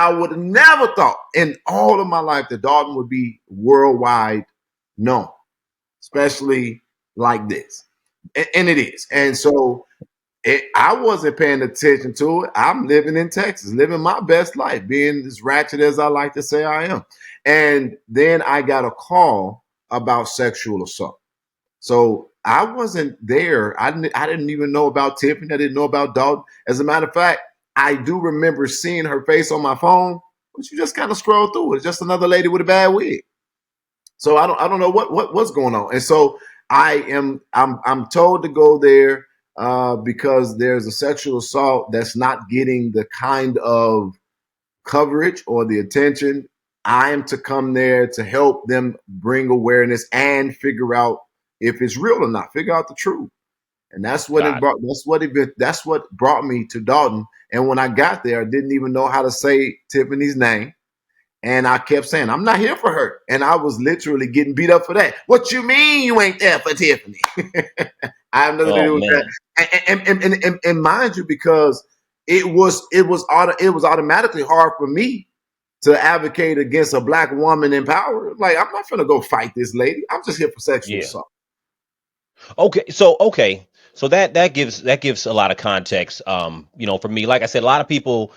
I would have never thought in all of my life that Dolton would be worldwide known, especially like this. And it is. And so I wasn't paying attention to it. I'm living in Texas, living my best life, being as ratchet as I like to say I am. And then I got a call about sexual assault. So I wasn't there. I didn't even know about Tiffany. I didn't know about Dolton. As a matter of fact, I do remember seeing her face on my phone, but you just kind of scroll through it. It's just another lady with a bad wig. So I don't know what's going on. And so I'm told to go there because there's a sexual assault that's not getting the kind of coverage or the attention. I am to come there to help them bring awareness and figure out if it's real or not, figure out the truth. And that's what that's what brought me to Dolton. And when I got there, I didn't even know how to say Tiffany's name. And I kept saying, I'm not here for her. And I was literally getting beat up for that. What you mean you ain't there for Tiffany? I have nothing to do with that. And mind you, because it was automatically hard for me to advocate against a black woman in power. Like, I'm not gonna go fight this lady. I'm just here for sexual assault. Okay, so that gives a lot of context. For me, like I said, a lot of people,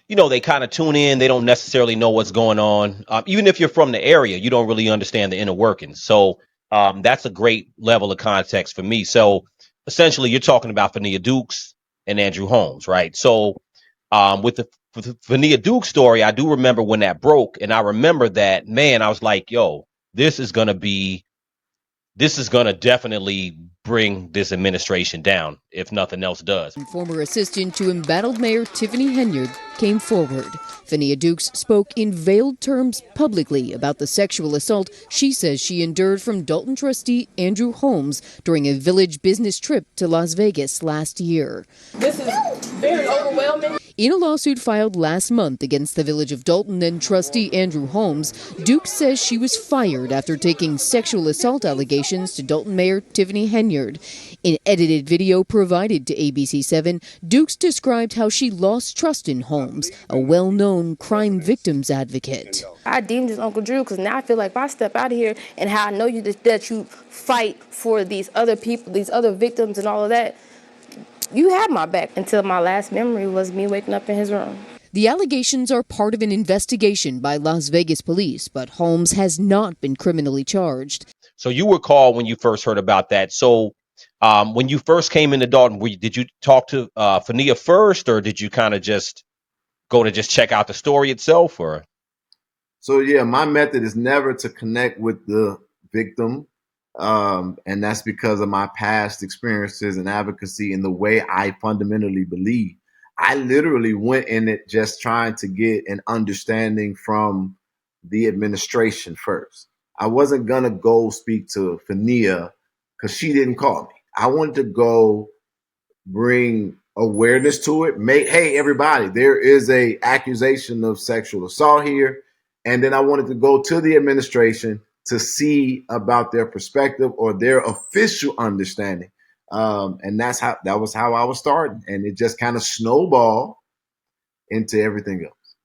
they kind of tune in. They don't necessarily know what's going on. Even if you're from the area, you don't really understand the inner workings. So that's a great level of context for me. So essentially, you're talking about Fania Dukes and Andrew Holmes, right? So with the Fania Duke story, I do remember when that broke, and I remember that, man, I was like, yo, this is gonna definitely bring this administration down, if nothing else does. Former assistant to embattled Mayor Tiffany Henyard came forward. Fania Dukes spoke in veiled terms publicly about the sexual assault she says she endured from Dolton trustee Andrew Holmes during a village business trip to Las Vegas last year. This is very overwhelming. In a lawsuit filed last month against the village of Dolton and trustee Andrew Holmes, Dukes says she was fired after taking sexual assault allegations to Dolton Mayor Tiffany Henyard. In edited video provided to ABC7, Dukes described how she lost trust in Holmes, a well-known crime victims advocate. I deemed as Uncle Drew because now I feel like if I step out of here and how I know you that you fight for these other people, these other victims and all of that, you have my back. Until my last memory was me waking up in his room. The allegations are part of an investigation by Las Vegas police, but Holmes has not been criminally charged. So you were called when you first heard about that. So when you first came into Dolton, did you talk to Fania first, or did you kind of just go to just check out the story itself? Or so yeah, my method is never to connect with the victim. And that's because of my past experiences and advocacy and the way I fundamentally believe. I literally went in it just trying to get an understanding from the administration first. I wasn't going to go speak to Fania because she didn't call me. I wanted to go bring awareness to it. Hey, everybody, there is a accusation of sexual assault here. And then I wanted to go to the administration to see about their perspective or their official understanding. And that was how I was starting. And it just kind of snowballed into everything else.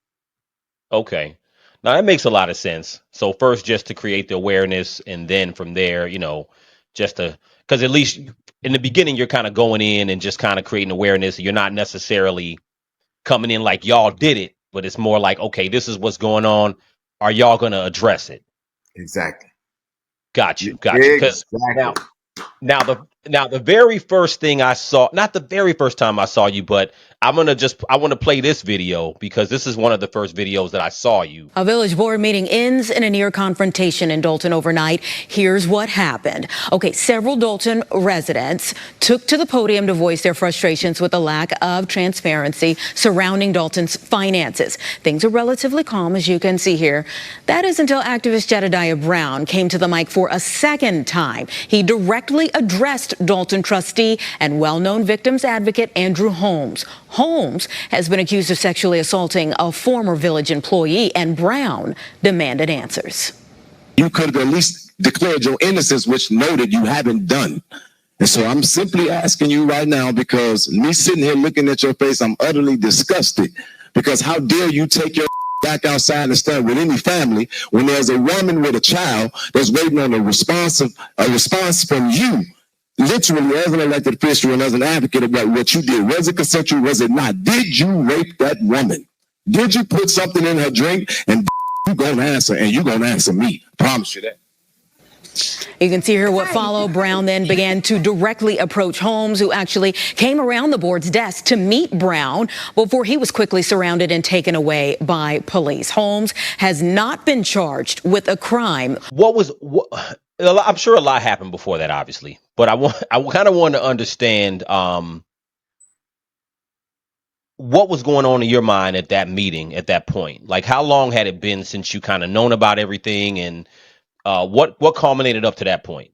Okay. Now that makes a lot of sense. So first just to create the awareness, and then from there, because at least in the beginning, you're kind of going in and just kind of creating awareness. You're not necessarily coming in like y'all did it, but it's more like, okay, this is what's going on. Are y'all going to address it? Exactly. Got you. Because now the very first thing I saw, not the very first time I saw you, but I want to play this video because this is one of the first videos that I saw you. A village board meeting ends in a near confrontation in Dolton overnight. Here's what happened. Okay, several Dolton residents took to the podium to voice their frustrations with the lack of transparency surrounding Dolton's finances. Things are relatively calm, as you can see here. That is until activist Jedidiah Brown came to the mic for a second time. He directly addressed Dolton trustee and well-known victims advocate Andrew Holmes. Holmes has been accused of sexually assaulting a former village employee, and Brown demanded answers. You could have at least declared your innocence, which noted you haven't done. And so I'm simply asking you right now, because me sitting here looking at your face, I'm utterly disgusted. Because how dare you take your back outside and stand with any family when there's a woman with a child that's waiting on a response from you, literally as an elected official and as an advocate about what you did. Was it consensual? Was it not? Did you rape that woman? Did you put something in her drink? And you're gonna answer, and you're gonna answer me. Promise you that. You can see here what followed. Brown then began to directly approach Holmes, who actually came around the board's desk to meet Brown before he was quickly surrounded and taken away by police. Holmes has not been charged with a crime. I'm sure a lot happened before that, obviously, but I kind of want to understand what was going on in your mind at that meeting, at that point. Like, how long had it been since you kind of known about everything, and what culminated up to that point?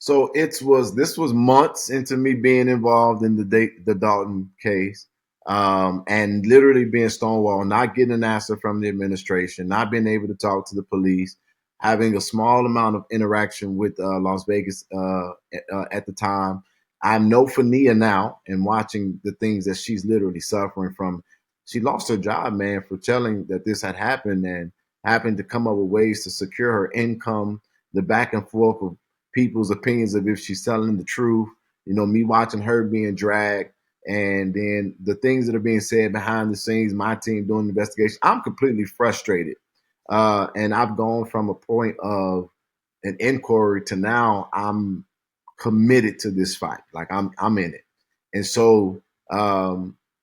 So this was months into me being involved in the Dolton case, and literally being stonewalled, not getting an answer from the administration, not being able to talk to the police, having a small amount of interaction with Las Vegas at the time. I know for Nia now, and watching the things that she's literally suffering from. She lost her job, man, for telling that this had happened, and having to come up with ways to secure her income, the back and forth of people's opinions of if she's telling the truth. Me watching her being dragged, and then the things that are being said behind the scenes, my team doing the investigation. I'm completely frustrated. And I've gone from a point of an inquiry to now I'm committed to this fight. Like I'm in it. And so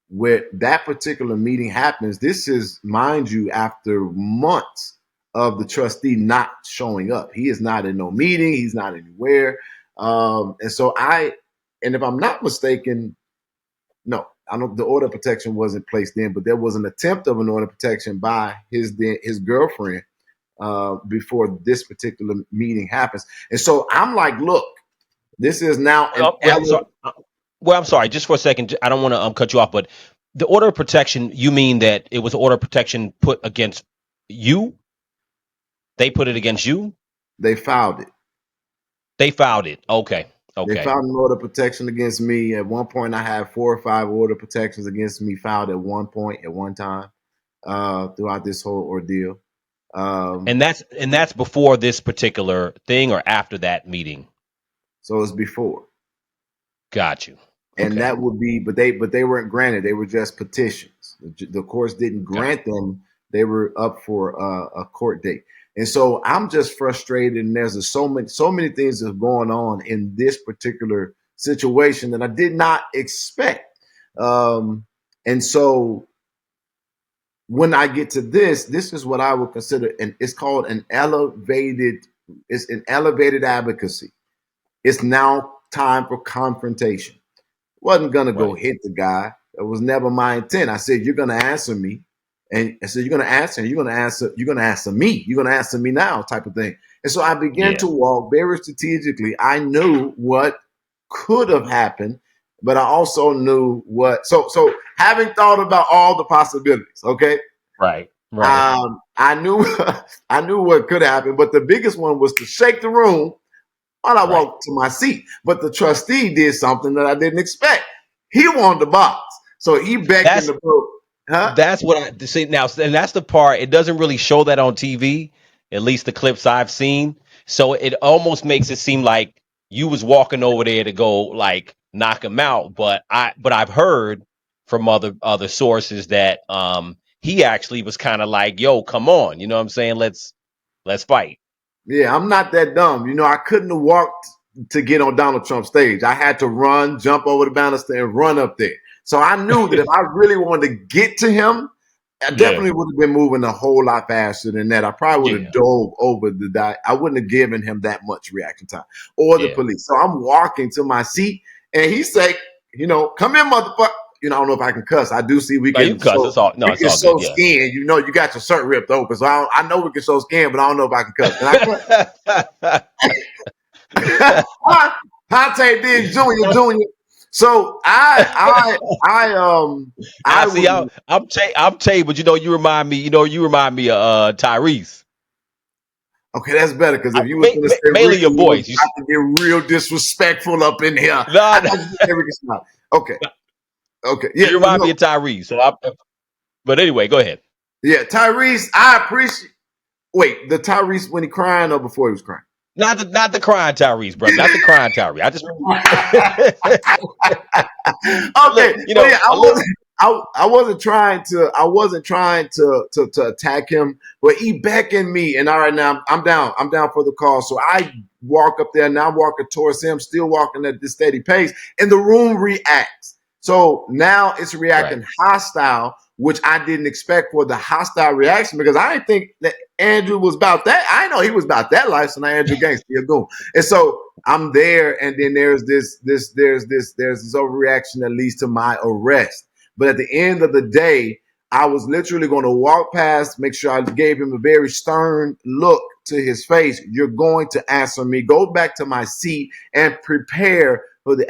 where that particular meeting happens, this is, mind you, after months of the trustee not showing up. He is not in no meeting. He's not anywhere. And so and if I'm not mistaken, no, I don't. The order of protection wasn't placed in, but there was an attempt of an order of protection by his girlfriend before this particular meeting happens. And so I'm like, look, this is now I'm sorry, just for a second. I don't want to cut you off, but the order of protection, you mean that it was order of protection put against you? They put it against you? They filed it. Okay. They filed an order of protection against me. At one point, I had 4 or 5 order protections against me filed at one time throughout this whole ordeal. And that's before this particular thing or after that meeting? So it's before. Got you. And that would be, but they weren't granted. They were just petitions. The courts didn't grant them. They were up for a court date. And so I'm just frustrated. And there's so many things that are going on in this particular situation that I did not expect. And so when I get to this is what I would consider, and it's called an elevated advocacy. It's now time for confrontation. Wasn't gonna go hit the guy. It was never my intent. I said, you're gonna answer me. And I said, you're gonna answer me. You're gonna answer me now, type of thing. And so I began to walk very strategically. I knew what could have happened, but I also knew what. So having thought about all the possibilities, okay? Right. I knew I knew what could happen, but the biggest one was to shake the room while I walked to my seat. But the trustee did something that I didn't expect. He wanted the box. So he begged in the boat. Huh? That's what I see now. And that's the part. It doesn't really show that on TV, at least the clips I've seen. So it almost makes it seem like you was walking over there to go like knock him out. But I've heard from other sources that he actually was kind of like, yo, come on. You know what I'm saying? Let's fight. Yeah, I'm not that dumb. I couldn't have walked to get on Donald Trump's stage. I had to run, jump over the banister, and run up there. So I knew that if I really wanted to get to him, I definitely would have been moving a whole lot faster than that. I probably would have dove over the guy. I wouldn't have given him that much reaction time or the police. So I'm walking to my seat, and he said, come in, motherfucker. I don't know if I can cuss. I do see we can. You cuss. It's all good. Skin. You got your shirt ripped open. So I know we can show skin, but I don't know if I can cuss. Can I Hante did Junior. So I'm Tay, but you remind me of Tyrese. Okay, that's better because if you were going to say mainly your voice, I can get real disrespectful up in here. Okay. Yeah, you remind me of Tyrese. So but anyway, go ahead. Yeah, Tyrese, I appreciate. Wait, the Tyrese when he crying or before he was crying? Not the crying Tyrese, brother. Not the crying Tyrese. I just look, Okay, you so know, yeah, a little I wasn't trying to attack him, but he beckoned me, and all right, now I'm down for the call. So I walk up there, now walking towards him, still walking at this steady pace, and the room reacts. So now it's right. reacting hostile, which I didn't expect for the hostile reaction because I didn't think that Andrew was about that. I know he was about that life, so now Andrew Gangster, you're going. And so I'm there, and then there's this overreaction that leads to my arrest. But at the end of the day, I was literally going to walk past, make sure I gave him a very stern look to his face. You're going to answer me. Go back to my seat and prepare for the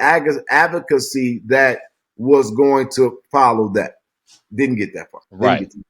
advocacy that was going to follow that. Didn't get that far. Didn't Right. get to